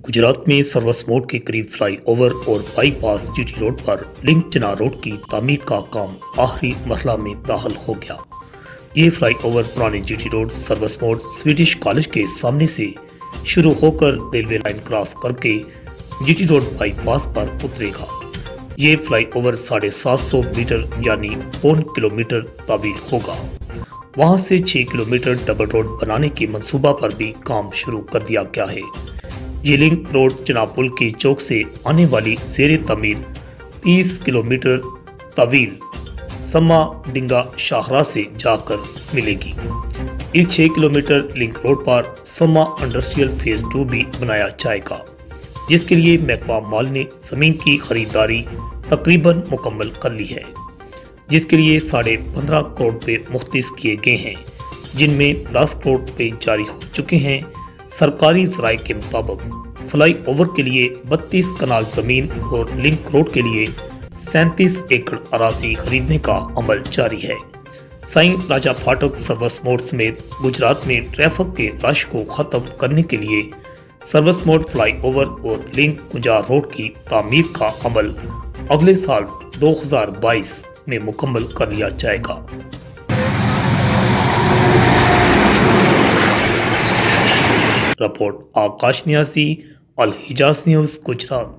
गुजरात में service mode के करीब फ्लाईओवर और बाईपास जीटी रोड पर लिंक चना रोड की तामीर का काम आखिरी मरहला में दाखिल हो गया। ये फ्लाईओवर पुराने GT road service mode Swedish college के सामने से शुरू होकर रेलवे लाइन क्रॉस करके जीटी रोड बाईपास पर उतरेगा। ये फ्लाईओवर 750 मीटर यानी 1 किलोमीटर तवील होगा। वहां से 6 किलोमीटर डबल रोड बनाने के मंसूबा पर भी काम शुरू कर दिया गया है। ये लिंक रोड चनापुल के चौक से आने वाली ज़ेरे तमीर 30 किलोमीटर तवील समा डिंगा शाहरा से जाकर मिलेगी। इस 6 किलोमीटर लिंक रोड पर समा इंडस्ट्रियल फेज 2 भी बनाया जाएगा, जिसके लिए महकमा माल ने जमीन की खरीदारी तकरीबन मुकम्मल कर ली है, जिसके लिए 15.5 करोड़ रुपये मुख्तस किए गए हैं, जिनमें 10 करोड़ रुपये जारी हो चुके हैं। सरकारी ज़राए के मुताबिक फ्लाई ओवर के लिए 32 कनाल ज़मीन और लिंक रोड के लिए 37 एकड़ अराजी खरीदने का अमल जारी है। साईं राजा फाटक सर्विस मोड समेत गुजरात में ट्रैफिक के रश को ख़त्म करने के लिए सर्विस मोड फ्लाई ओवर और लिंक गुंजार रोड की तामीर का अमल अगले साल 2022 में मुकम्मल कर लिया जाएगा। रिपोर्ट आकाश न्यासी, अल हिजाज न्यूज़, गुजरात।